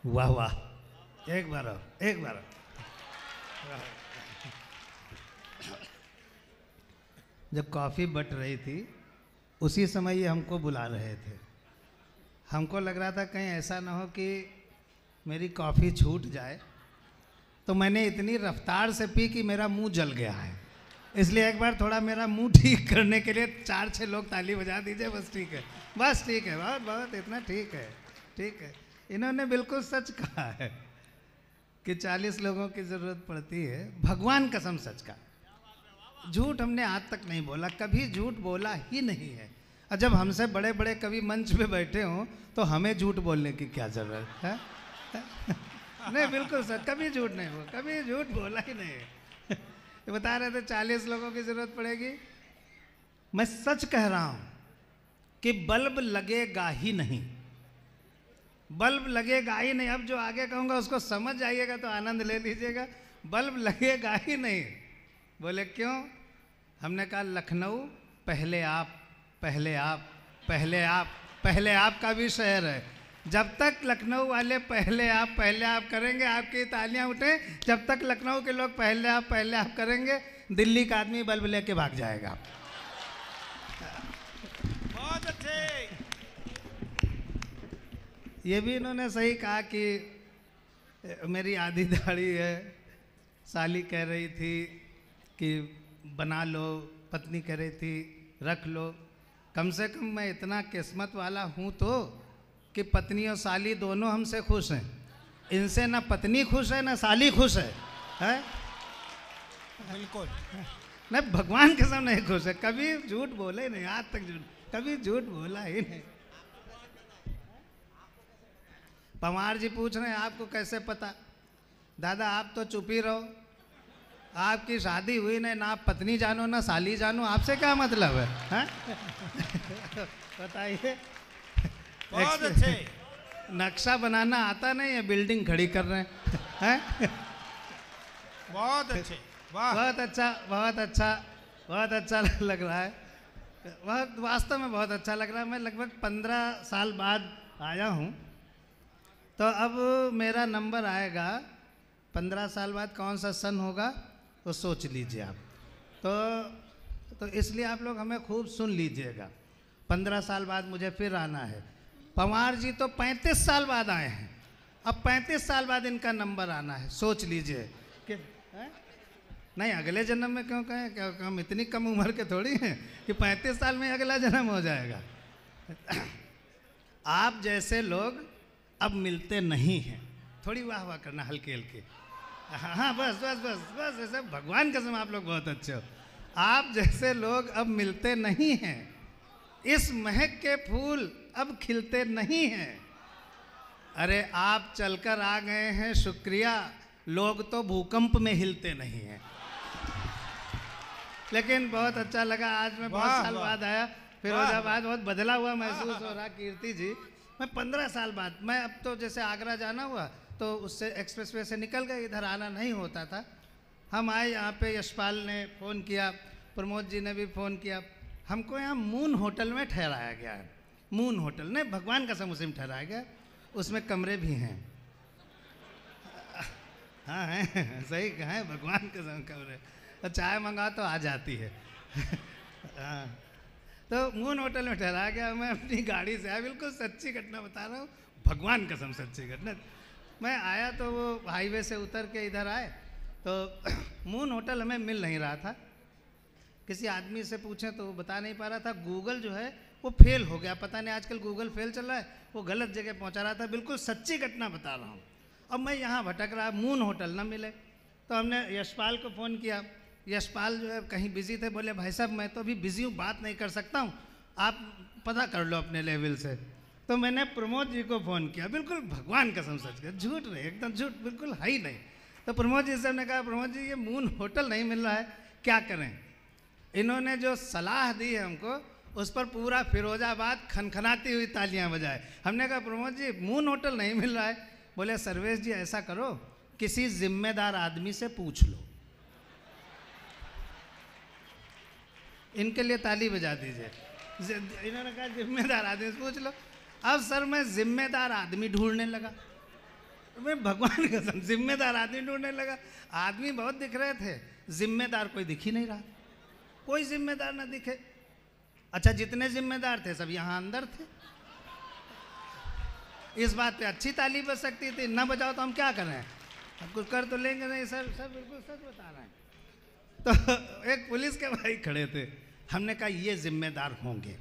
वाह वाह, एक बार और, एक बार और। जब कॉफ़ी बट रही थी उसी समय ये हमको बुला रहे थे। हमको लग रहा था कहीं ऐसा ना हो कि मेरी कॉफ़ी छूट जाए, तो मैंने इतनी रफ्तार से पी कि मेरा मुंह जल गया है। इसलिए एक बार थोड़ा मेरा मुंह ठीक करने के लिए 4-6 लोग ताली बजा दीजिए। बस ठीक है, बस ठीक है, बहुत बहुत इतना ठीक है, ठीक है। इन्होंने बिल्कुल सच कहा है कि 40 लोगों की ज़रूरत पड़ती है, भगवान कसम सच का। झूठ हमने आज तक नहीं बोला, कभी झूठ बोला ही नहीं है। और जब हमसे बड़े बड़े कवि मंच पे बैठे हों तो हमें झूठ बोलने की क्या ज़रूरत है? नहीं, बिल्कुल सर, कभी झूठ नहीं बोला, कभी झूठ बोला ही नहीं। ये बता रहे थे 40 लोगों की ज़रूरत पड़ेगी। मैं सच कह रहा हूँ कि बल्ब लगेगा ही नहीं, बल्ब लगेगा ही नहीं। अब जो आगे कहूँगा उसको समझ जाइएगा तो आनंद ले लीजिएगा। बल्ब लगेगा ही नहीं। बोले क्यों? हमने कहा लखनऊ पहले आप, पहले आप, पहले आप, पहले आप का भी शहर है। जब तक लखनऊ वाले पहले आप करेंगे, आपकी तालियां उठे, जब तक लखनऊ के लोग पहले आप करेंगे, दिल्ली का आदमी बल्ब लेके भाग जाएगा। बहुत अच्छे। ये भी इन्होंने सही कहा कि मेरी आधी दाढ़ी है। साली कह रही थी कि बना लो, पत्नी कह रही थी रख लो। कम से कम मैं इतना किस्मत वाला हूँ तो कि पत्नी और साली दोनों हमसे खुश हैं। इनसे ना पत्नी खुश है ना साली खुश है? बिल्कुल नहीं, भगवान के सामने नहीं खुश है। कभी झूठ बोले ही नहीं, आज तक कभी झूठ बोला ही नहीं। पवार जी पूछ रहे हैं आपको कैसे पता? दादा आप तो चुप ही रहो, आपकी शादी हुई नहीं, ना आप पत्नी जानो ना साली जानो, आपसे क्या मतलब है? बताइए। बहुत अच्छे। नक्शा बनाना आता नहीं है, बिल्डिंग खड़ी कर रहे हैं। बहुत अच्छे, वाह। बहुत अच्छा, बहुत अच्छा, बहुत अच्छा लग रहा है। बहुत वास्तव में बहुत अच्छा लग रहा है। मैं लगभग 15 साल बाद आया हूँ, तो अब मेरा नंबर आएगा 15 साल बाद। कौन सा सन होगा तो सोच लीजिए आप। तो इसलिए आप लोग हमें खूब सुन लीजिएगा। 15 साल बाद मुझे फिर आना है। पवार जी तो 35 साल बाद आए हैं, अब 35 साल बाद इनका नंबर आना है। सोच लीजिए कि नहीं, अगले जन्म में क्यों कहें? क्या हम इतनी कम उम्र के थोड़ी हैं कि 35 साल में अगला जन्म हो जाएगा। आप जैसे लोग अब मिलते नहीं हैं। थोड़ी वाह वाह करना हल्के हल्के। हाँ बस बस बस बस, ऐसे भगवान कसम आप लोग बहुत अच्छे हो। आप जैसे लोग अब मिलते नहीं हैं। इस महक के फूल अब खिलते नहीं हैं। अरे आप चलकर आ गए हैं, शुक्रिया। लोग तो भूकंप में हिलते नहीं हैं। लेकिन बहुत अच्छा लगा, आज मैं बहुत साल बाद आया। फिरोजाबाद बहुत बदला हुआ महसूस हो रहा। कीर्ति जी, मैं 15 साल बाद, मैं अब तो जैसे आगरा जाना हुआ तो उससे एक्सप्रेसवे से निकल गए, इधर आना नहीं होता था। हम आए यहाँ पे, यशपाल ने फ़ोन किया, प्रमोद जी ने भी फ़ोन किया। हमको यहाँ मून होटल में ठहराया गया है। मून होटल नहीं, भगवान का कसम में ठहराया गया। उसमें कमरे भी हैं। हाँ हैं, सही कहा है, भगवान के कसम कमरे। और चाय मंगा तो आ जाती है। हाँ, तो मून होटल में ठहराया गया। मैं अपनी गाड़ी से आया, बिल्कुल सच्ची घटना बता रहा हूँ, भगवान कसम सच्ची घटना। मैं आया तो वो हाईवे से उतर के इधर आए तो मून होटल हमें मिल नहीं रहा था। किसी आदमी से पूछें तो वो बता नहीं पा रहा था। गूगल जो है वो फेल हो गया, पता नहीं आजकल गूगल फेल चल रहा है, वो गलत जगह पहुंचा रहा था। बिल्कुल सच्ची घटना बता रहा हूँ। अब मैं यहाँ भटक रहा, मून होटल ना मिले, तो हमने यशपाल को फ़ोन किया। यशपाल जो है कहीं बिजी थे, बोले भाई साहब मैं तो अभी बिजी हूँ, बात नहीं कर सकता हूँ, आप पता कर लो अपने लेवल से। तो मैंने प्रमोद जी को फ़ोन किया, बिल्कुल भगवान कसम सच का, झूठ नहीं, एकदम झूठ बिल्कुल है ही नहीं। तो प्रमोद जी से हमने कहा, प्रमोद जी ये मून होटल नहीं मिल रहा है, क्या करें? इन्होंने जो सलाह दी है हमको, उस पर पूरा फिरोजाबाद खनखनाती हुई तालियां बजाए। हमने कहा प्रमोद जी मून होटल नहीं मिल रहा है। बोले सर्वेश जी ऐसा करो, किसी जिम्मेदार आदमी से पूछ लो। इनके लिए ताली बजा दीजिए। इन्होंने कहा जिम्मेदार आदमी से पूछ लो। अब सर मैं जिम्मेदार आदमी ढूंढने लगा। मैं भगवान का कसम जिम्मेदार आदमी ढूंढने लगा। आदमी बहुत दिख रहे थे, जिम्मेदार कोई दिख ही नहीं रहा, कोई जिम्मेदार ना दिखे। अच्छा, जितने जिम्मेदार थे सब यहाँ अंदर थे। इस बात पे अच्छी ताली बज सकती थी, ना बजाओ तो हम क्या करें, अब कुछ कर तो लेंगे नहीं सर। सर बिल्कुल सच बता रहे हैं। तो एक पुलिस के भाई खड़े थे, हमने कहा ये जिम्मेदार होंगे,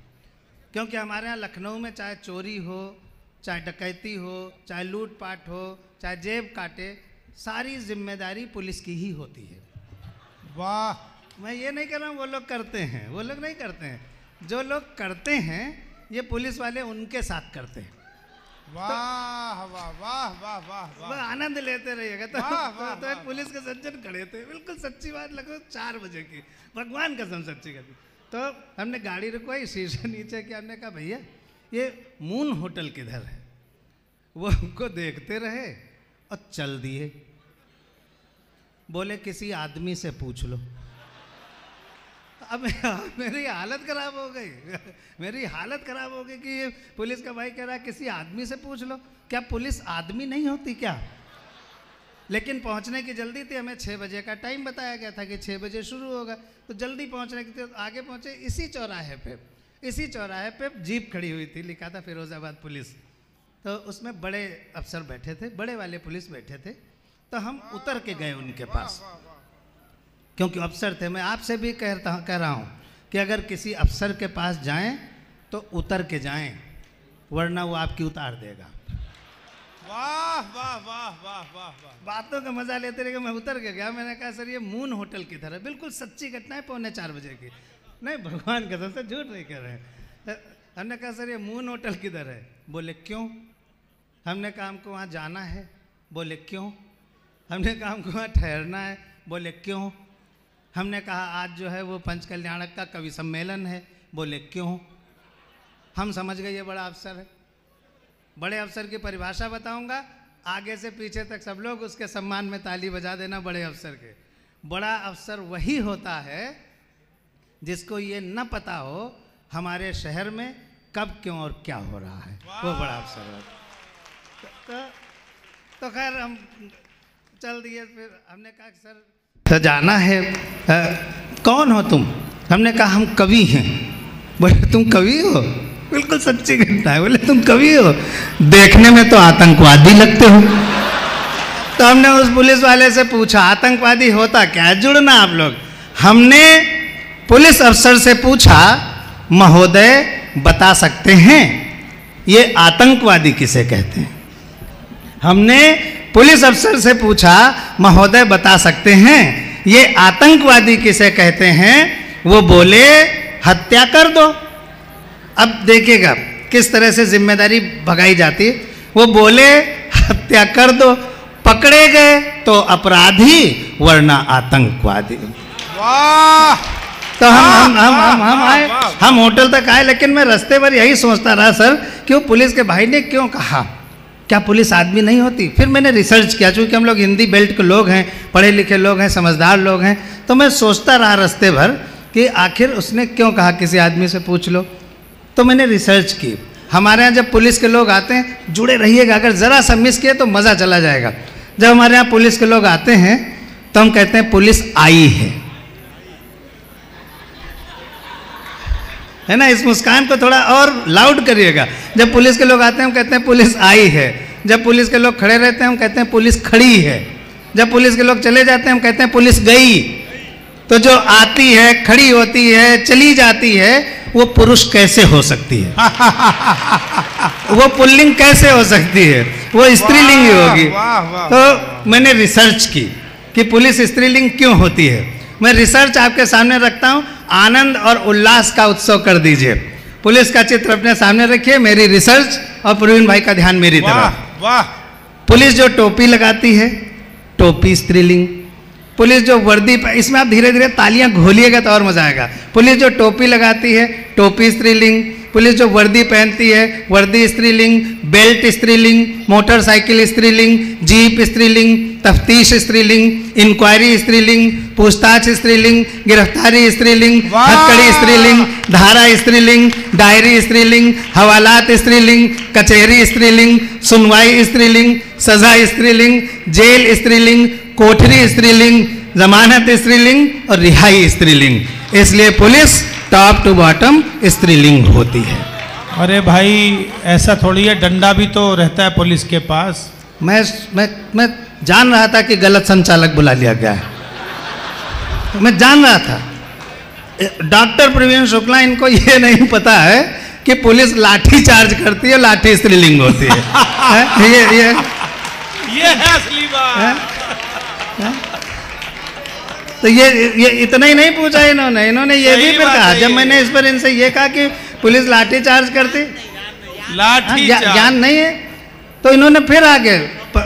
क्योंकि हमारे यहाँ लखनऊ में चाहे चोरी हो, चाहे डकैती हो, चाहे लूटपाट हो, चाहे जेब काटे, सारी जिम्मेदारी पुलिस की ही होती है। वाह। मैं ये नहीं कह रहा हूँ वो लोग करते हैं, वो लोग नहीं करते हैं। जो लोग करते हैं ये पुलिस वाले उनके साथ करते हैं। वाह वाह वाह वाह वाह वह आनंद लेते रहिएगा। तो, वाह, वाह, तो एक पुलिस के सज्जन खड़े थे, बिल्कुल सच्ची बात, लगभग 4 बजे की, भगवान कसम सच्ची कभी। तो हमने गाड़ी रुकवाई, शीशे नीचे किया, हमने कहा भैया ये मून होटल किधर है। वो हमको देखते रहे और चल दिए। बोले किसी आदमी से पूछ लो। अब मेरी हालत खराब हो गई, मेरी हालत खराब हो गई कि ये पुलिस का भाई कह रहा है किसी आदमी से पूछ लो। क्या पुलिस आदमी नहीं होती क्या? लेकिन पहुंचने की जल्दी थी, हमें 6 बजे का टाइम बताया गया था कि 6 बजे शुरू होगा, तो जल्दी पहुंचने की थी। आगे पहुंचे, इसी चौराहे पे जीप खड़ी हुई थी, लिखा था फिरोजाबाद पुलिस। तो उसमें बड़े अफसर बैठे थे, बड़े वाले पुलिस बैठे थे। तो हम उतर के गए उनके पास, क्योंकि अफसर थे। मैं आपसे भी कह रहा हूँ कि अगर किसी अफसर के पास जाएं तो उतर के जाएं, वरना वो आपकी उतार देगा। वाह वाह वाह वाह वाह वाह। बातों का मजा लेते रहे। मैं उतर के गया, मैंने कहा सर ये मून होटल किधर है। बिल्कुल सच्ची घटना है, 3:45 बजे की, नहीं भगवान कसम से झूठ नहीं कह रहे हैं। हमने कहा सर ये मून होटल किधर है। बोले क्यों? हमने कहा हमको वहाँ जाना है। बोले क्यों? हमने कहा हमको वहाँ ठहरना है। बोले क्यों? हमने कहा आज जो है वो पंचकल्याणक का कवि सम्मेलन है। बोले क्यों? हम समझ गए ये बड़ा अफसर है। बड़े अफसर की परिभाषा बताऊंगा, आगे से पीछे तक सब लोग उसके सम्मान में ताली बजा देना। बड़े अफसर के, बड़ा अफसर वही होता है जिसको ये न पता हो हमारे शहर में कब क्यों और क्या हो रहा है, वो बड़ा अफसर होता। तो खैर हम चल दिए। फिर हमने कहा सर तो जाना है। कौन हो तुम? हमने कहा हम कवि हैं। बोले तुम कवि हो? बिल्कुल सच्ची घटना है। बोले तुम कवि हो? देखने में तो आतंकवादी लगते हो। तो हमने उस पुलिस वाले से पूछा आतंकवादी होता क्या है? जुड़ना आप लोग। हमने पुलिस अफसर से पूछा महोदय बता सकते हैं ये आतंकवादी किसे कहते हैं? हमने पुलिस अफसर से पूछा महोदय बता सकते हैं ये आतंकवादी किसे कहते हैं? वो बोले हत्या कर दो। अब देखिएगा किस तरह से जिम्मेदारी भगाई जाती है। वो बोले हत्या कर दो, पकड़े गए तो अपराधी वरना आतंकवादी। वाह। तो हम आए, हम होटल तक आए, लेकिन मैं रास्ते पर यही सोचता रहा सर कि वो पुलिस के भाई ने क्यों कहा, क्या पुलिस आदमी नहीं होती? फिर मैंने रिसर्च किया, चूँकि हम लोग हिंदी बेल्ट के लोग हैं, पढ़े लिखे लोग हैं, समझदार लोग हैं, तो मैं सोचता रहा रास्ते भर कि आखिर उसने क्यों कहा किसी आदमी से पूछ लो। तो मैंने रिसर्च की। हमारे यहाँ जब पुलिस के लोग आते हैं, जुड़े रहिएगा, अगर ज़रा सा मिस किए तो मज़ा चला जाएगा। जब हमारे यहाँ पुलिस के लोग आते हैं तो हम कहते हैं पुलिस आई है ना। इस मुस्कान को थोड़ा और लाउड करिएगा। जब पुलिस के लोग आते हैं हम कहते हैं पुलिस आई है। जब पुलिस के लोग खड़े रहते हैं हम कहते हैं पुलिस खड़ी है। जब पुलिस के लोग चले जाते हैं हम कहते हैं पुलिस गई। तो जो आती है, खड़ी होती है, चली जाती है, वो पुरुष कैसे हो सकती है? वो पुल्लिंग कैसे हो सकती है? वो स्त्रीलिंग ही होगी। तो मैंने रिसर्च की कि पुलिस स्त्रीलिंग क्यों होती है। मैं रिसर्च आपके सामने रखता हूँ, आनंद और उल्लास का उत्सव कर दीजिए। पुलिस का चित्र अपने सामने रखिए, मेरी रिसर्च, और प्रवीण भाई का ध्यान मेरी तरफ। वाह। पुलिस जो टोपी लगाती है, टोपी स्त्रीलिंग। पुलिस जो वर्दी, इसमें आप धीरे धीरे तालियां घोलिएगा तो और मजा आएगा। पुलिस जो टोपी लगाती है, टोपी स्त्रीलिंग। पुलिस जो वर्दी पहनती है, वर्दी स्त्रीलिंग, बेल्ट स्त्रीलिंग, मोटरसाइकिल स्त्रीलिंग, जीप स्त्रीलिंग, तफ्तीश स्त्रीलिंग, इंक्वायरी स्त्रीलिंग, पूछताछ स्त्रीलिंग, गिरफ्तारी स्त्रीलिंग, हथकड़ी स्त्रीलिंग, धारा स्त्रीलिंग, डायरी स्त्रीलिंग, हवालात स्त्रीलिंग, कचहरी स्त्रीलिंग, सुनवाई स्त्रीलिंग, सजा स्त्रीलिंग, जेल स्त्रीलिंग, कोठरी स्त्रीलिंग, जमानत स्त्रीलिंग और रिहाई स्त्रीलिंग। इसलिए पुलिस टॉप टू बॉटम स्त्रीलिंग होती है। अरे भाई ऐसा थोड़ी है, डंडा भी तो रहता है पुलिस के पास। मैं जान रहा था कि गलत संचालक बुला लिया गया है, मैं जान रहा था। डॉक्टर प्रवीण शुक्ला, इनको ये नहीं पता है कि पुलिस लाठी चार्ज करती है, लाठी स्त्रीलिंग होती है। ये है असली बात। तो ये इतना ही नहीं पूछा इन्होंने ये भी फिर कहा, जब मैंने इस पर इनसे ये कहा कि पुलिस लाठी चार्ज करती, लाठी ज्ञान नहीं है, तो इन्होंने फिर आगे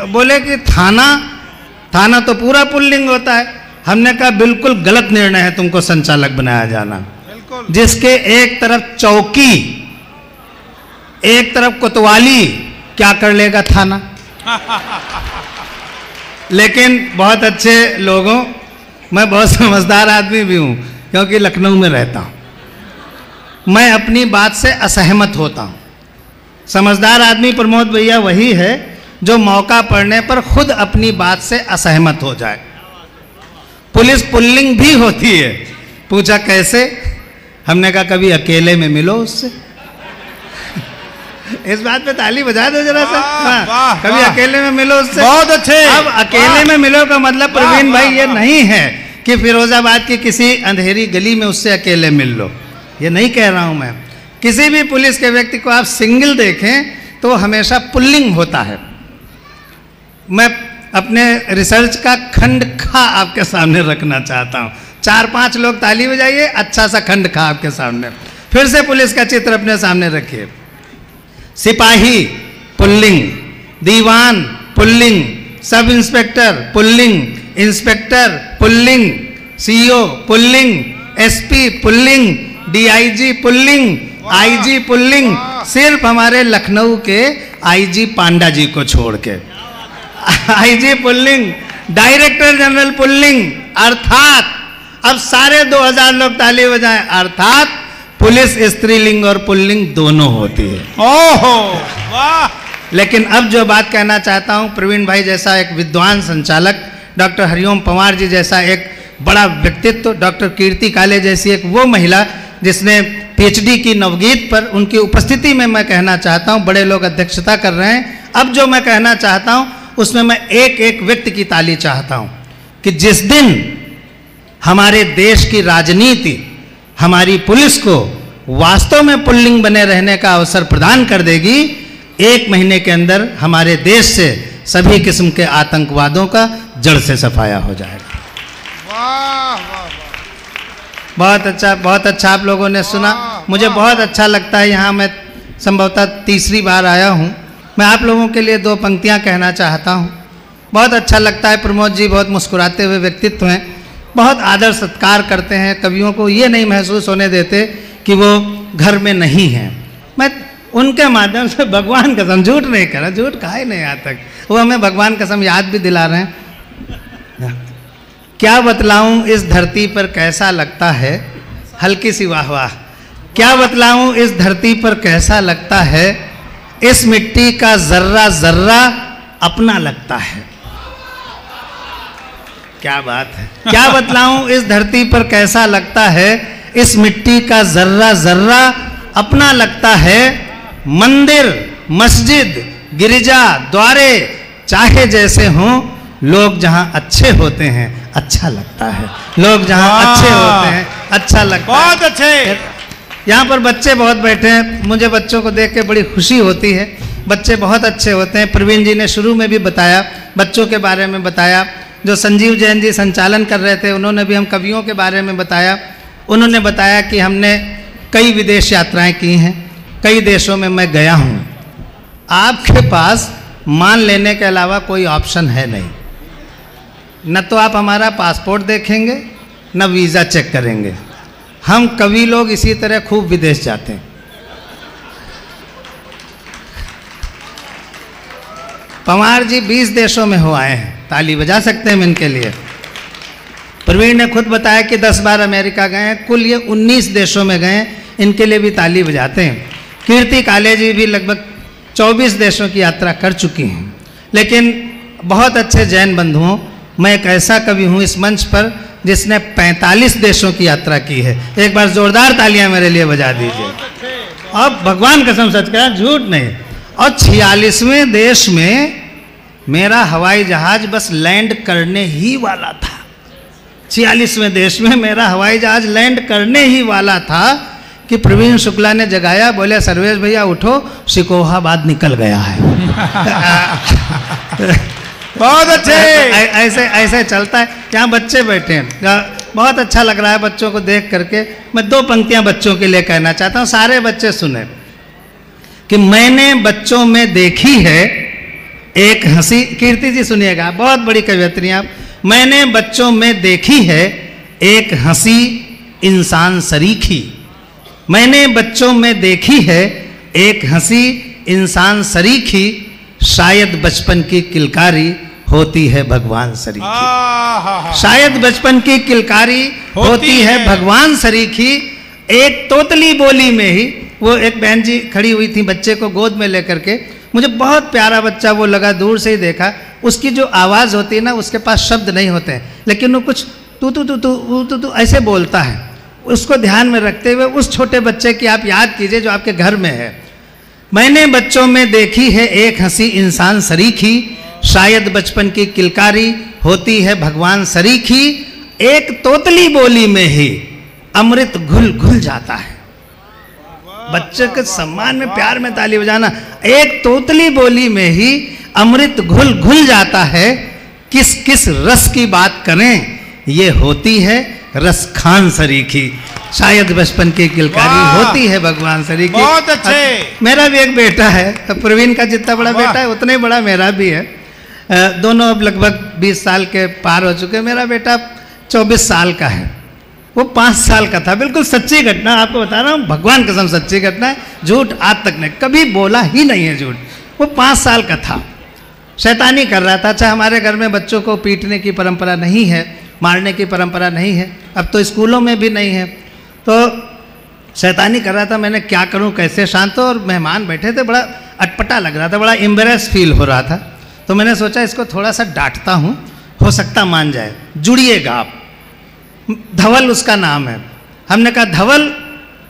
बोले कि थाना तो पूरा पुल्लिंग होता है। हमने कहा बिल्कुल गलत निर्णय है तुमको संचालक बनाया जाना। बिल्कुल। जिसके एक तरफ चौकी, एक तरफ कोतवाली, क्या कर लेगा थाना। लेकिन बहुत अच्छे लोगों, मैं बहुत समझदार आदमी भी हूँ क्योंकि लखनऊ में रहता हूँ, मैं अपनी बात से असहमत होता हूँ। समझदार आदमी प्रमोद भैया वही है जो मौका पड़ने पर खुद अपनी बात से असहमत हो जाए। पुलिस पुल्लिंग भी होती है। पूछा कैसे, हमने कहा कभी अकेले में मिलो उससे। इस बात पे ताली बजा दो जरा सा। हाँ, कभी अकेले में मिलो उससे। बहुत अच्छे। अब अकेले में मिलो का मतलब प्रवीण भाई ये नहीं है कि फिरोजाबाद की किसी अंधेरी गली में उससे अकेले मिल लो, ये नहीं कह रहा हूं मैं। किसी भी पुलिस के व्यक्ति को आप सिंगल देखें तो हमेशा पुल्लिंग होता है। मैं अपने रिसर्च का खंड खा आपके सामने रखना चाहता हूं। 4-5 लोग ताली बजाइए, अच्छा सा खंड खा आपके सामने। फिर से पुलिस का चित्र अपने सामने रखिए। सिपाही पुल्लिंग, दीवान pulling, sub inspector pulling, inspector pulling, CO pulling, SP pulling, DIG pulling, IG pulling, सिर्फ हमारे लखनऊ के आईजी पांडा जी को छोड़ के। IG pulling, director general pulling, अर्थात अब सारे 2000 लोग ताली बजाएं, अर्थात पुलिस स्त्रीलिंग और पुल्लिंग दोनों होती है। ओहो वाह। लेकिन अब जो बात कहना चाहता हूं, प्रवीण भाई जैसा एक विद्वान संचालक, डॉक्टर हरिओम पंवार जी जैसा एक बड़ा व्यक्तित्व, डॉक्टर कीर्ति काले जैसी एक वो महिला जिसने पीएचडी की नवगीत पर, उनकी उपस्थिति में मैं कहना चाहता हूं, बड़े लोग अध्यक्षता कर रहे हैं। अब जो मैं कहना चाहता हूं उसमें मैं एक एक व्यक्ति की ताली चाहता हूं कि जिस दिन हमारे देश की राजनीति हमारी पुलिस को वास्तव में पुल्लिंग बने रहने का अवसर प्रदान कर देगी, 1 महीने के अंदर हमारे देश से सभी किस्म के आतंकवादों का जड़ से सफाया हो जाएगा। वाह वाह। बहुत अच्छा आप लोगों ने सुना। मुझे बहुत अच्छा लगता है, यहाँ मैं संभवतः तीसरी बार आया हूँ। मैं आप लोगों के लिए 2 पंक्तियाँ कहना चाहता हूँ। बहुत अच्छा लगता है, प्रमोद जी बहुत मुस्कुराते हुए व्यक्तित्व हैं, बहुत आदर सत्कार करते हैं, कवियों को ये नहीं महसूस होने देते कि वो घर में नहीं हैं। मैं उनके माध्यम से भगवान कसम, झूठ नहीं कर रहा, झूठ कहा ही नहीं आज तक, वो हमें भगवान कसम याद भी दिला रहे हैं। क्या बतलाऊं इस धरती पर कैसा लगता है, हल्की सी वाह वाह। क्या बतलाऊं इस धरती पर कैसा लगता है, इस मिट्टी का जर्रा जर्रा अपना लगता है। क्या बात है। क्या बतलाऊं इस धरती पर कैसा लगता है, इस मिट्टी का जर्रा जर्रा अपना लगता है। मंदिर, मस्जिद, गिरजा, द्वारे चाहे जैसे हों, लोग जहां अच्छे होते हैं अच्छा लगता है। लोग जहां अच्छे होते हैं अच्छा लगता है। बहुत अच्छे। यहाँ पर बच्चे बहुत बैठे हैं, मुझे बच्चों को देख के बड़ी खुशी होती है। बच्चे बहुत अच्छे होते हैं। प्रवीण जी ने शुरू में भी बताया, बच्चों के बारे में बताया। जो संजीव जैन जी संचालन कर रहे थे उन्होंने भी हम कवियों के बारे में बताया। उन्होंने बताया कि हमने कई विदेश यात्राएं की हैं, कई देशों में मैं गया हूँ। आपके पास मान लेने के अलावा कोई ऑप्शन है नहीं। न तो आप हमारा पासपोर्ट देखेंगे, न वीज़ा चेक करेंगे। हम कवि लोग इसी तरह खूब विदेश जाते हैं। पंवार जी 20 देशों में हो आए हैं, ताली बजा सकते हैं हम इनके लिए। प्रवीण ने खुद बताया कि 10 बार अमेरिका गए हैं, कुल ये 19 देशों में गए हैं, इनके लिए भी ताली बजाते हैं। कीर्ति काले जी भी लगभग 24 देशों की यात्रा कर चुकी हैं। लेकिन बहुत अच्छे जैन बंधुओं, मैं एक ऐसा कवि हूँ इस मंच पर जिसने 45 देशों की यात्रा की है। एक बार जोरदार तालियां मेरे लिए बजा दीजिए। अब भगवान कसम सच कहा, झूठ नहीं। और 46वें देश में मेरा हवाई जहाज बस लैंड करने ही वाला था। 46वें देश में मेरा हवाई जहाज लैंड करने ही वाला था कि प्रवीण शुक्ला ने जगाया, बोले सर्वेश भैया उठो, सिकोहाबाद निकल गया है। बहुत अच्छे। ऐसे ऐसे चलता है। यहाँ बच्चे बैठे हैं, बहुत अच्छा लग रहा है बच्चों को देख करके। मैं 2 पंक्तियाँ बच्चों के लिए कहना चाहता हूँ, सारे बच्चे सुने कि मैंने बच्चों में देखी है एक हंसी। कीर्ति जी सुनिएगा, बहुत बड़ी कवियत्री आप। मैंने बच्चों में देखी है एक हंसी इंसान सरीखी। मैंने बच्चों में देखी है एक हंसी इंसान सरीखी, शायद बचपन की किलकारी होती है भगवान सरीखी। शायद बचपन की किलकारी होती है भगवान सरीखी। एक तोतली बोली में ही, वो एक बहन जी खड़ी हुई थी बच्चे को गोद में लेकर के, मुझे बहुत प्यारा बच्चा वो लगा, दूर से ही देखा। उसकी जो आवाज़ होती है ना, उसके पास शब्द नहीं होते हैं, लेकिन वो कुछ तू तू तू तू तू तू ऐसे बोलता है। उसको ध्यान में रखते हुए उस छोटे बच्चे की आप याद कीजिए जो आपके घर में है। मैंने बच्चों में देखी है एक हंसी इंसान सरीखी, शायद बचपन की किलकारी होती है भगवान सरीखी। एक तोतली बोली में ही अमृत घुल घुल जाता है। बच्चे के सम्मान में, प्यार में ताली बजाना। एक तोतली बोली में ही अमृत घुल घुल जाता है। किस किस रस की बात करें, ये होती है रस खान सरीखी। शायद बचपन की किलकारी होती है भगवान सरीखी। बहुत अच्छे। मेरा भी एक बेटा है, प्रवीण का जितना बड़ा बेटा है उतना ही बड़ा मेरा भी है। दोनों अब लगभग 20 साल के पार हो चुके हैं। मेरा बेटा 24 साल का है, वो 5 साल का था। बिल्कुल सच्ची घटना आपको बता रहा हूँ, भगवान कसम सच्ची घटना है, झूठ आज तक नहीं, कभी बोला ही नहीं है झूठ। वो 5 साल का था, शैतानी कर रहा था। अच्छा, हमारे घर में बच्चों को पीटने की परंपरा नहीं है, मारने की परंपरा नहीं है, अब तो स्कूलों में भी नहीं है। तो शैतानी कर रहा था, मैंने क्या करूं, कैसे शांत हो। और मेहमान बैठे थे, बड़ा अटपटा लग रहा था, बड़ा एम्बेरेस फील हो रहा था। तो मैंने सोचा इसको थोड़ा सा डांटता हूं, हो सकता मान जाए। जुड़िएगा आप। धवल उसका नाम है। हमने कहा धवल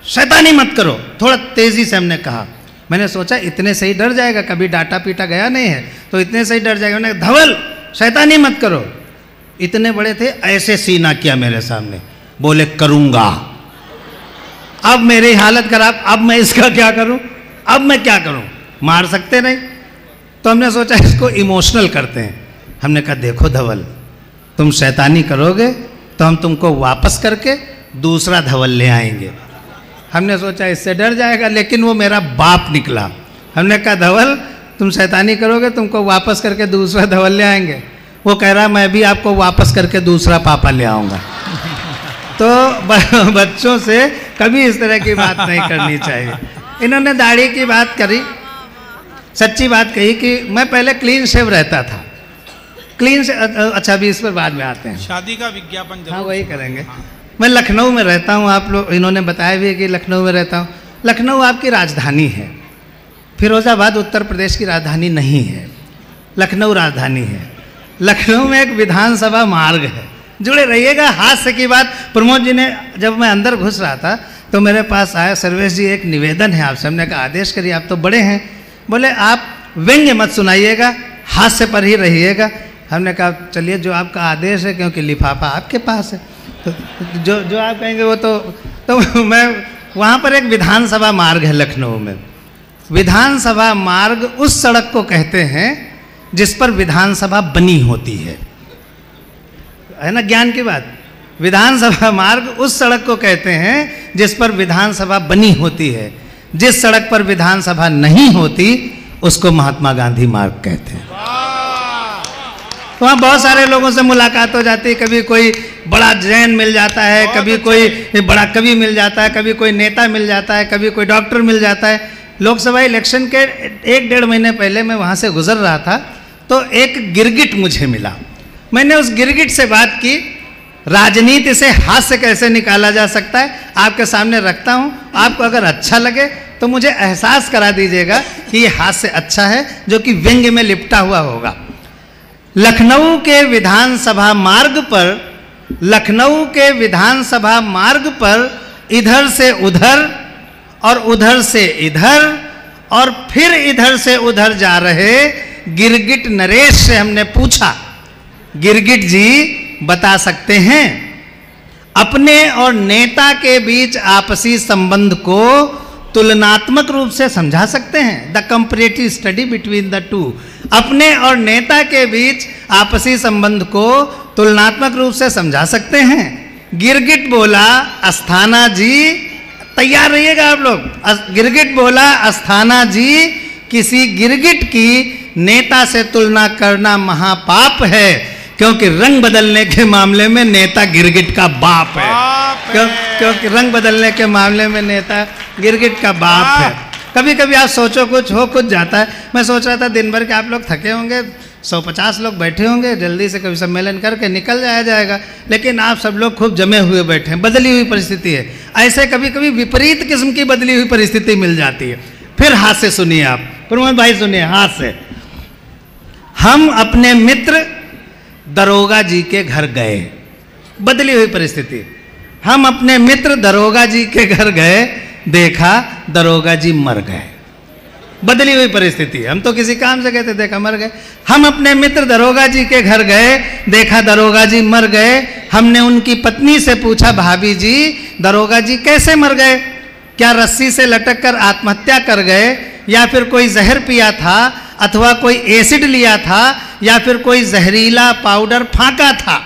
शैतानी मत करो, थोड़ा तेज़ी से हमने कहा। मैंने सोचा इतने से ही डर जाएगा, कभी डांटा पीटा गया नहीं है, तो इतने से ही डर जाएगा। मैंने कहा धवल शैतानी मत करो। इतने बड़े थे, ऐसे सीना किया मेरे सामने, बोले करूँगा। अब मेरी हालत खराब, अब मैं इसका क्या करूं, अब मैं क्या करूं, मार सकते नहीं। तो हमने सोचा इसको इमोशनल करते हैं। हमने कहा देखो धवल, तुम शैतानी करोगे तो हम तुमको वापस करके दूसरा धवल ले आएंगे। हमने सोचा इससे डर जाएगा, लेकिन वो मेरा बाप निकला। हमने कहा धवल तुम शैतानी करोगे, तुमको वापस करके दूसरा धवल ले आएंगे। वो कह रहा मैं भी आपको वापस करके दूसरा पापा ले आऊँगा। तो बच्चों से कभी इस तरह की बात नहीं करनी चाहिए। इन्होंने दाढ़ी की बात करी, सच्ची बात कही कि मैं पहले क्लीन शेव रहता था। क्लीन से अच्छा, अभी इस पर बाद में आते हैं। शादी का विज्ञापन हाँ वही करेंगे। मैं लखनऊ में रहता हूँ, आप लोग इन्होंने बताया भी है कि लखनऊ में रहता हूँ। लखनऊ आपकी राजधानी है, फिरोजाबाद उत्तर प्रदेश की राजधानी नहीं है, लखनऊ राजधानी है। लखनऊ में एक विधानसभा मार्ग है, जुड़े रहिएगा। हास्य की बात, प्रमोद जी ने जब मैं अंदर घुस रहा था तो मेरे पास आया, सर्वेश जी एक निवेदन है आपसे। हमने कहा आदेश करिए, आप तो बड़े हैं। बोले आप व्यंग्य मत सुनाइएगा, हास्य पर ही रहिएगा। हमने कहा चलिए जो आपका आदेश है, क्योंकि लिफाफा आपके पास है, तो जो आप कहेंगे वो तो मैं वहाँ पर एक विधानसभा मार्ग है लखनऊ में। विधानसभा मार्ग उस सड़क को कहते हैं जिस पर विधानसभा बनी होती है ना, ज्ञान की बात। विधानसभा मार्ग उस सड़क को कहते हैं जिस पर विधानसभा बनी होती है। जिस सड़क पर विधानसभा नहीं होती उसको महात्मा गांधी मार्ग कहते हैं। तो वहाँ बहुत सारे लोगों से मुलाकात हो जाती है। कभी कोई बड़ा जैन मिल जाता है, कभी कोई बड़ा कवि मिल जाता है, कभी कोई नेता मिल जाता है, कभी कोई डॉक्टर मिल जाता है। लोकसभा इलेक्शन के 1-1.5 महीने पहले मैं वहाँ से गुजर रहा था, तो एक गिरगिट मुझे मिला। मैंने उस गिरगिट से बात की, राजनीति से हास्य कैसे निकाला जा सकता है आपके सामने रखता हूँ। आपको अगर अच्छा लगे तो मुझे एहसास करा दीजिएगा कि ये हास्य अच्छा है, जो कि व्यंग्य में लिपटा हुआ होगा। लखनऊ के विधानसभा मार्ग पर, लखनऊ के विधानसभा मार्ग पर इधर से उधर और उधर से इधर और फिर इधर से उधर जा रहे गिरगिट नरेश से हमने पूछा, गिरगिट जी बता सकते हैं अपने और नेता के बीच आपसी संबंध को तुलनात्मक रूप से समझा सकते हैं? The comparative study between the two. अपने और नेता के बीच आपसी संबंध को तुलनात्मक रूप से समझा सकते हैं? गिरगिट बोला, अस्थाना जी, तैयार रहिएगा आप लोग। गिरगिट बोला, अस्थाना जी, किसी गिरगिट की नेता से तुलना करना महापाप है, क्योंकि रंग बदलने के मामले में नेता गिरगिट का बाप है। क्योंकि रंग बदलने के मामले में नेता गिरगिट का बाप है। कभी कभी आप सोचो कुछ हो कुछ जाता है। मैं सोच रहा था दिन भर के आप लोग थके होंगे, 150 लोग बैठे होंगे, जल्दी से कभी सम्मेलन करके निकल जाया जाएगा, लेकिन आप सब लोग खूब जमे हुए बैठे हैं, बदली हुई परिस्थिति है। ऐसे कभी कभी विपरीत किस्म की बदली हुई परिस्थिति मिल जाती है। फिर हाथ से सुनिए आप, प्रमोद भाई सुनिए हाथ से। हम अपने मित्र दरोगा जी के घर गए, बदली हुई परिस्थिति। हम अपने मित्र दरोगा जी के घर गए, देखा दरोगा जी मर गए, बदली हुई परिस्थिति। हम तो किसी काम से गए थे, देखा मर गए। हम अपने मित्र दरोगा जी के घर गए, देखा दरोगा जी मर गए। हमने उनकी पत्नी से पूछा, भाभी जी दरोगा जी कैसे मर गए? क्या रस्सी से लटक कर आत्महत्या कर गए, या फिर कोई जहर पिया था, अथवा कोई एसिड लिया था, या फिर कोई जहरीला पाउडर फांका था?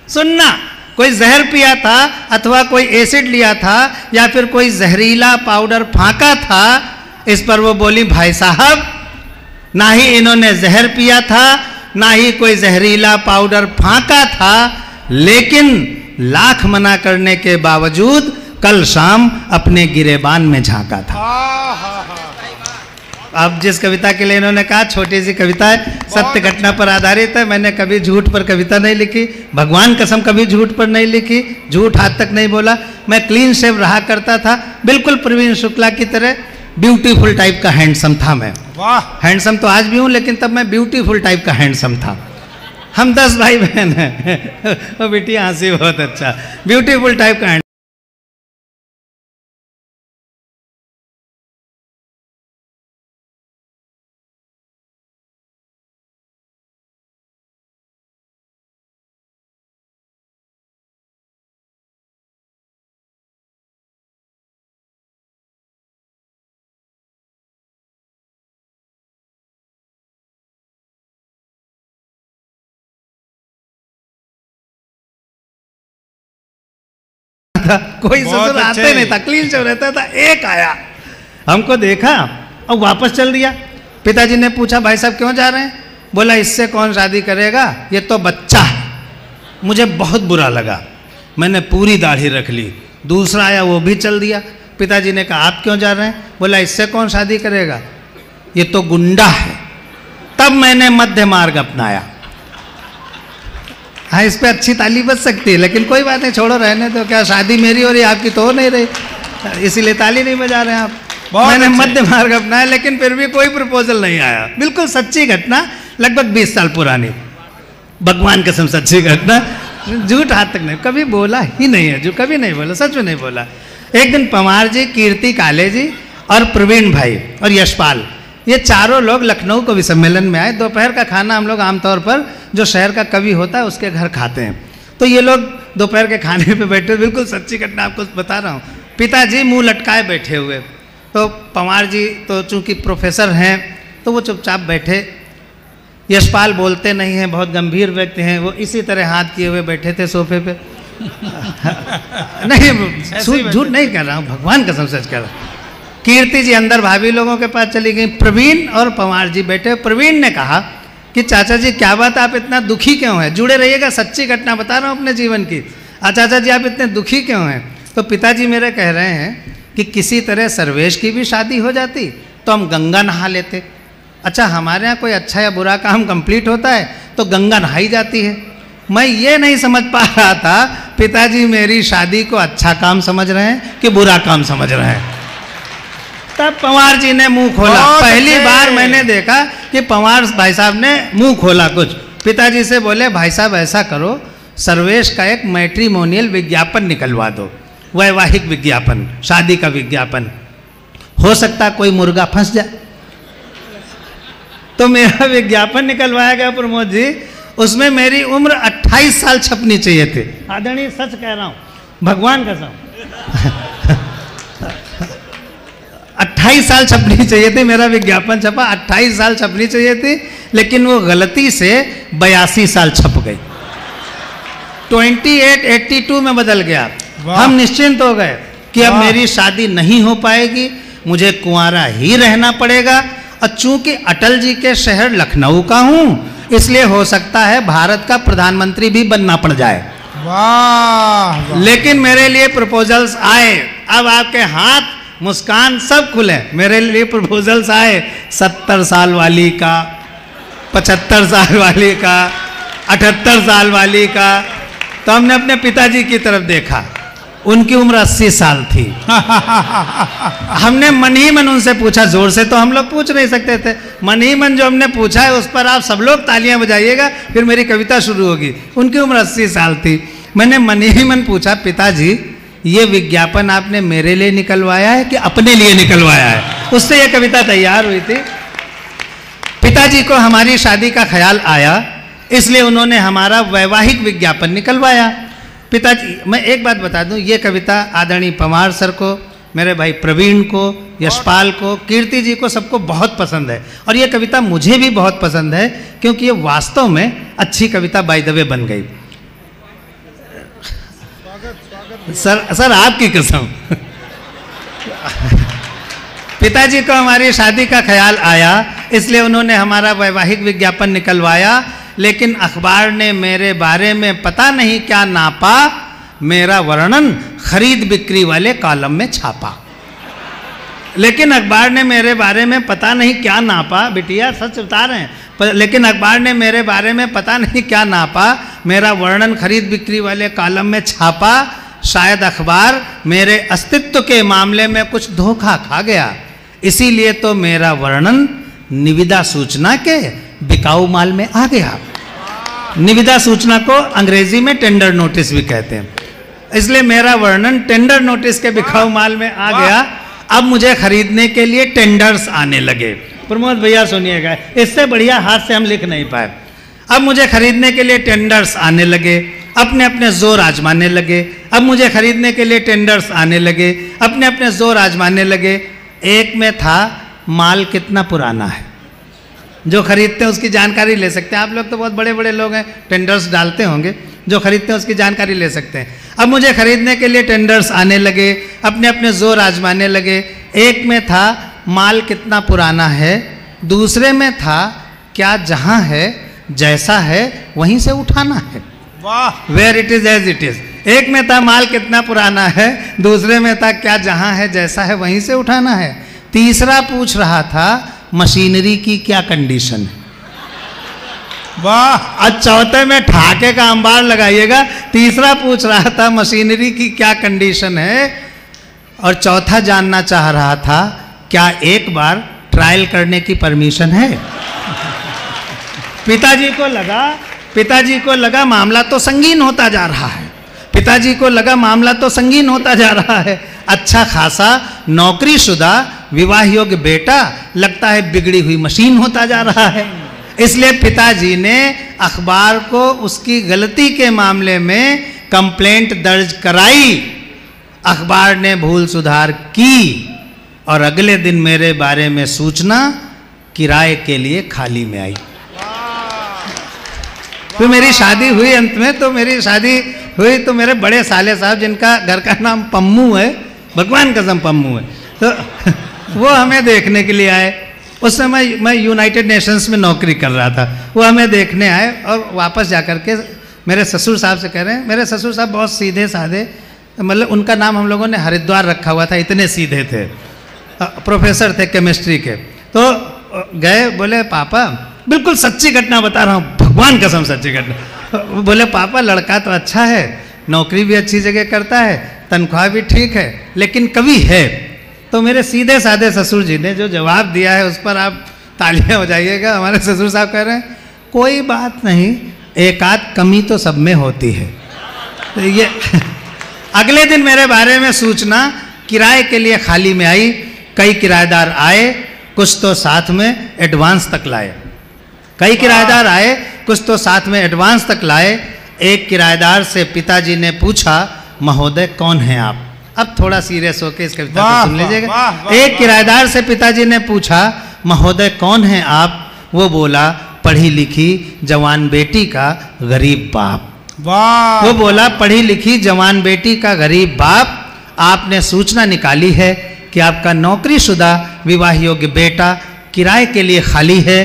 सुनना, कोई जहर पिया था, अथवा कोई एसिड लिया था, या फिर कोई जहरीला पाउडर फांका था? इस पर वो बोली, भाई साहब ना ही इन्होंने जहर पिया था, ना ही कोई जहरीला पाउडर फांका था, लेकिन लाख मना करने के बावजूद कल शाम अपने गिरेबान में झांका था। अब जिस कविता के लिए इन्होंने कहा, छोटी सी कविता है, सत्य घटना पर आधारित है। मैंने कभी झूठ पर कविता नहीं लिखी, भगवान कसम कभी झूठ पर नहीं लिखी, झूठ आज तक नहीं बोला। मैं क्लीन शेव रहा करता था, बिल्कुल प्रवीण शुक्ला की तरह ब्यूटीफुल टाइप का हैंडसम था मैं। वाह, हैंडसम तो आज भी हूँ, लेकिन तब मैं ब्यूटीफुल टाइप का हैंडसम था। हम 10 भाई बहन हैं। वो बेटी हंसी बहुत अच्छा, ब्यूटीफुल टाइप का। कोई ससुर आते नहीं था, क्लीन शेव रहता था। एक आया, हमको देखा और वापस चल दिया। पिताजी ने पूछा, भाई साहब क्यों जा रहे हैं? बोला, इससे कौन शादी करेगा, ये तो बच्चा है। मुझे बहुत बुरा लगा, मैंने पूरी दाढ़ी रख ली। दूसरा आया, वो भी चल दिया। पिताजी ने कहा, आप क्यों जा रहे हैं? बोला, इससे कौन शादी करेगा, ये तो गुंडा है। तब मैंने मध्य मार्ग अपनाया। हाँ, इस पे अच्छी ताली बज सकती है, लेकिन कोई बात नहीं, छोड़ो, रहने दो। क्या शादी मेरी हो रही, आपकी तो हो नहीं रही, इसीलिए ताली नहीं बजा रहे हैं आप। मैंने मध्य मार्ग अपनाया, लेकिन फिर भी कोई प्रपोजल नहीं आया। बिल्कुल सच्ची घटना, लगभग 20 साल पुरानी, भगवान कसम सच्ची घटना, झूठ हाथ तक नहीं, कभी बोला ही नहीं है, जो कभी नहीं बोला, सच में नहीं बोला। एक दिन पवार जी, कीर्ति काले जी और प्रवीण भाई और यशपाल, ये चारों लोग लखनऊ कवि सम्मेलन में आए। दोपहर का खाना हम लोग आमतौर पर जो शहर का कवि होता है उसके घर खाते हैं। तो ये लोग दोपहर के खाने पे बैठे, बिल्कुल सच्ची घटना आपको बता रहा हूँ। पिताजी मुंह लटकाए बैठे हुए, तो पवार जी तो चूंकि प्रोफेसर हैं तो वो चुपचाप बैठे। यशपाल बोलते नहीं हैं, बहुत गंभीर व्यक्ति हैं, वो इसी तरह हाथ किए हुए बैठे थे सोफे पे। नहीं, झूठ नहीं कर रहा हूँ, भगवान कसम सच कर रहा हूँ। कीर्ति जी अंदर भाभी लोगों के पास चली गई, प्रवीण और पवार जी बैठे। प्रवीण ने कहा कि चाचा जी क्या बात, आप इतना दुखी क्यों हैं? जुड़े रहिएगा, सच्ची घटना बता रहा हूँ अपने जीवन की। चाचा जी आप इतने दुखी क्यों हैं? तो पिताजी मेरे कह रहे हैं कि किसी तरह सर्वेश की भी शादी हो जाती तो हम गंगा नहा लेते। अच्छा, हमारे यहाँ कोई अच्छा या बुरा काम कंप्लीट होता है तो गंगा नहाई जाती है। मैं ये नहीं समझ पा रहा था पिताजी मेरी शादी को अच्छा काम समझ रहे हैं कि बुरा काम समझ रहे हैं। तब पंवार जी ने मुंह खोला। पहली बार मैंने देखा कि पंवार भाई साहब ने मुंह खोला कुछ। पिताजी से बोले, भाई साहब ऐसा करो, सर्वेश का एक मैट्रिमोनियल विज्ञापन निकलवा दो, वैवाहिक विज्ञापन, शादी का विज्ञापन, हो सकता कोई मुर्गा फंस जाए। तो मेरा विज्ञापन निकलवाया गया प्रमोद जी। उसमें मेरी उम्र 28 साल छपनी चाहिए थी। आदरणीय, सच कह रहा हूँ, भगवान कसम 28 साल छपनी चाहिए थी। मेरा विज्ञापन छपा, 28 साल छपनी चाहिए थी, लेकिन वो गलती से 82 साल छप गई। 82 में बदल गया। हम निश्चिंत हो गए कि अब मेरी शादी नहीं हो पाएगी, मुझे कुंवारा ही रहना पड़ेगा। और चूंकि अटल जी के शहर लखनऊ का हूं, इसलिए हो सकता है भारत का प्रधानमंत्री भी बनना पड़ जाए। वाह। लेकिन मेरे लिए प्रपोजल्स आए। अब आपके हाथ, मुस्कान सब खुले। मेरे लिए प्रपोजल्स आए 70 साल वाली का, 75 साल वाली का, 78 साल वाली का। तो हमने अपने पिताजी की तरफ देखा, उनकी उम्र 80 साल थी। हमने मन ही मन उनसे पूछा, जोर से तो हम लोग पूछ नहीं सकते थे, मन ही मन जो हमने पूछा है उस पर आप सब लोग तालियां बजाइएगा, फिर मेरी कविता शुरू होगी। उनकी उम्र 80 साल थी। मैंने मन ही मन पूछा, पिताजी ये विज्ञापन आपने मेरे लिए निकलवाया है कि अपने लिए निकलवाया है? उससे ये कविता तैयार हुई थी। पिताजी को हमारी शादी का ख्याल आया, इसलिए उन्होंने हमारा वैवाहिक विज्ञापन निकलवाया। पिताजी, मैं एक बात बता दूं, ये कविता आदरणीय पंवार सर को, मेरे भाई प्रवीण को, यशपाल को, कीर्ति जी को, सबको बहुत पसंद है। और ये कविता मुझे भी बहुत पसंद है, क्योंकि ये वास्तव में अच्छी कविता बाय द वे बन गई। सर आपकी कसम। पिताजी को हमारी शादी का ख्याल आया, इसलिए उन्होंने हमारा वैवाहिक विज्ञापन निकलवाया। लेकिन अखबार ने मेरे बारे में पता नहीं क्या नापा, मेरा वर्णन खरीद बिक्री वाले कॉलम में छापा। लेकिन अखबार ने मेरे बारे में पता नहीं क्या नापा, बिटिया सच बता रहे हैं, लेकिन अखबार ने मेरे बारे में पता नहीं क्या नापा, मेरा वर्णन खरीद बिक्री वाले कॉलम में छापा। शायद अखबार मेरे अस्तित्व के मामले में कुछ धोखा खा गया, इसीलिए तो मेरा वर्णन निविदा सूचना के बिकाऊ माल में आ गया। निविदा सूचना को अंग्रेजी में टेंडर नोटिस भी कहते हैं, इसलिए मेरा वर्णन टेंडर नोटिस के बिकाऊ माल में आ गया। अब मुझे खरीदने के लिए टेंडर्स आने लगे। प्रमोद भैया सुनिएगा, इससे बढ़िया हाथ से हम लिख नहीं पाए। अब मुझे खरीदने के लिए टेंडर्स आने लगे, अपने अपने जोर आजमाने लगे। अब मुझे खरीदने के लिए टेंडर्स आने लगे, अपने अपने जोर आजमाने लगे। एक में था माल कितना पुराना है, जो खरीदते हैं उसकी जानकारी ले सकते हैं। आप लोग तो बहुत बड़े बड़े लोग हैं, टेंडर्स डालते होंगे, जो खरीदते हैं उसकी जानकारी ले सकते हैं। अब मुझे खरीदने के लिए टेंडर्स आने लगे, अपने अपने जोर आजमाने लगे। एक में था माल कितना पुराना है, दूसरे में था क्या जहाँ है जैसा है वहीं से उठाना है। वाह। Where it is as it is. एक में था माल कितना पुराना है, दूसरे में था क्या जहाँ है जैसा है वहीं से उठाना है। तीसरा पूछ रहा था मशीनरी की क्या कंडीशन है। वाह। आज चौथे में ठाके का अंबार लगाइएगा। तीसरा पूछ रहा था मशीनरी की क्या कंडीशन है, और चौथा जानना चाह रहा था क्या एक बार ट्रायल करने की परमिशन है। पिताजी को लगा मामला तो संगीन होता जा रहा है। पिताजी को लगा मामला तो संगीन होता जा रहा है। अच्छा खासा नौकरीशुदा विवाह योग्य बेटा लगता है बिगड़ी हुई मशीन होता जा रहा है। इसलिए पिताजी ने अखबार को उसकी गलती के मामले में कंप्लेंट दर्ज कराई। अखबार ने भूल सुधार की और अगले दिन मेरे बारे में सूचना किराए के लिए खाली में आई। तो मेरी शादी हुई, अंत में तो मेरी शादी हुई तो मेरे बड़े साले साहब, जिनका घर का नाम पम्मू है, भगवान कसम पम्मू है, तो वो हमें देखने के लिए आए। उस समय मैं यूनाइटेड नेशंस में नौकरी कर रहा था। वो हमें देखने आए और वापस जा कर के मेरे ससुर साहब से कह रहे हैं, मेरे ससुर साहब बहुत सीधे साधे, मतलब उनका नाम हम लोगों ने हरिद्वार रखा हुआ था, इतने सीधे थे, प्रोफेसर थे केमिस्ट्री के। तो गए, बोले पापा, बिल्कुल सच्ची घटना बता रहा हूँ, भगवान कसम सच्ची घटना। बोले पापा लड़का तो अच्छा है, नौकरी भी अच्छी जगह करता है, तनख्वाह भी ठीक है, लेकिन कवि है। तो मेरे सीधे साधे ससुर जी ने जो जवाब दिया है उस पर आप तालियां हो जाइएगा। हमारे ससुर साहब कह रहे हैं कोई बात नहीं, एक आध कमी तो सब में होती है। तो ये अगले दिन मेरे बारे में सूचना किराए के लिए खाली में आई। कई किराएदार आए, कुछ तो साथ में एडवांस तक लाए। कई किराएदार आए, कुछ तो साथ में एडवांस तक लाए। एक किराएदार से पिताजी ने पूछा, महोदय कौन हैं आप? अब थोड़ा सीरियस होकर इस कविता को सुन लीजिएगा। एक किराएदार से पिताजी ने पूछा, महोदय कौन हैं आप? वो बोला, पढ़ी लिखी जवान बेटी का गरीब बाप। वो बोला, पढ़ी लिखी जवान बेटी का गरीब बाप, आपने सूचना निकाली है कि आपका नौकरीशुदा विवाह योग्य बेटा किराए के लिए खाली है।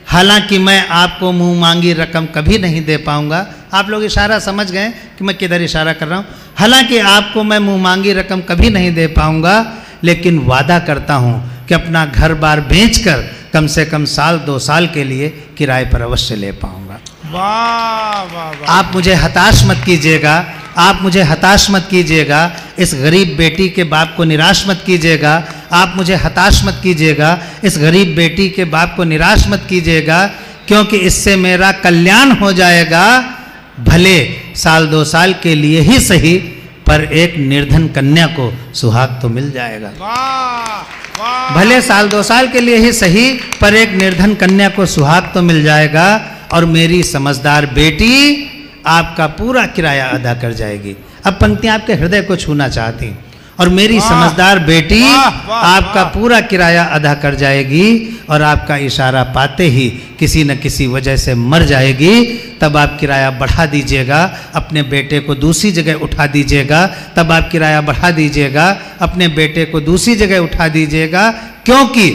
हालांकि मैं आपको मुंह मांगी रकम कभी नहीं दे पाऊंगा। आप लोग इशारा समझ गए कि मैं किधर इशारा कर रहा हूँ। हालांकि आपको मैं मुंह मांगी रकम कभी नहीं दे पाऊंगा, लेकिन वादा करता हूँ कि अपना घर बार बेचकर कम से कम 1-2 साल के लिए किराए पर अवश्य ले पाऊंगा। वाह वाह वाह। आप मुझे हताश मत कीजिएगा, आप मुझे हताश मत कीजिएगा। इस गरीब बेटी के बाप को निराश मत कीजिएगा। आप मुझे हताश मत कीजिएगा। इस गरीब बेटी के बाप को निराश मत कीजिएगा, क्योंकि इससे मेरा कल्याण हो जाएगा। भले 1-2 साल के लिए ही सही, पर एक निर्धन कन्या को सुहाग तो मिल जाएगा। भले 1-2 साल के लिए ही सही, पर एक निर्धन कन्या को सुहाग तो मिल जाएगा, और मेरी समझदार बेटी आपका पूरा किराया अदा कर जाएगी। अब पंक्तियां आपके हृदय को छूना चाहती। और मेरी समझदार बेटी आपका पूरा किराया अदा कर जाएगी, और आपका इशारा पाते ही किसी न किसी वजह से मर जाएगी। तब आप किराया बढ़ा दीजिएगा, अपने बेटे को दूसरी जगह उठा दीजिएगा। तब आप किराया बढ़ा दीजिएगा, अपने बेटे को दूसरी जगह उठा दीजिएगा। क्योंकि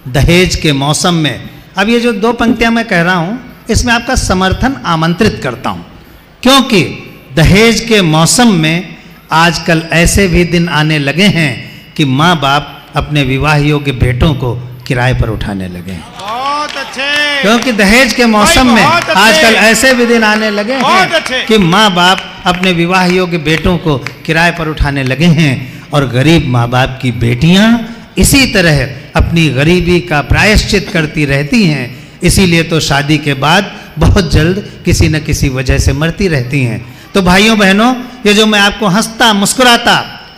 दहेज के मौसम में, अब ये जो 2 पंक्तियां मैं कह रहा हूं, इसमें आपका समर्थन आमंत्रित करता हूं। क्योंकि दहेज के मौसम में आजकल ऐसे भी दिन आने लगे हैं कि माँ बाप अपने विवाह योग्य बेटों को किराए पर उठाने लगे हैं। बहुत अच्छे। क्योंकि दहेज के मौसम में आजकल ऐसे भी दिन आने लगे हैं कि माँ बाप अपने विवाह योग्य बेटों को किराए पर उठाने लगे हैं। और गरीब माँ बाप की बेटियाँ इसी तरह अपनी गरीबी का प्रायश्चित करती रहती हैं। इसीलिए तो शादी के बाद बहुत जल्द किसी न किसी वजह से मरती रहती हैं। तो भाइयों बहनों, ये जो मैं आपको हंसता मुस्कुराता,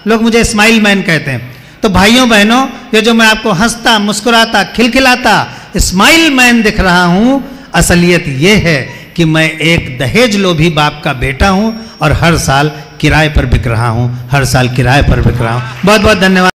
लोग मुझे स्माइल मैन कहते हैं, तो भाइयों बहनों, ये जो मैं आपको हंसता मुस्कुराता खिलखिलाता स्माइल मैन दिख रहा हूँ, असलियत ये है कि मैं एक दहेज लोभी बाप का बेटा हूँ, और हर साल किराए पर बिक रहा हूँ, हर साल किराए पर बिक रहा हूँ। बहुत बहुत धन्यवाद।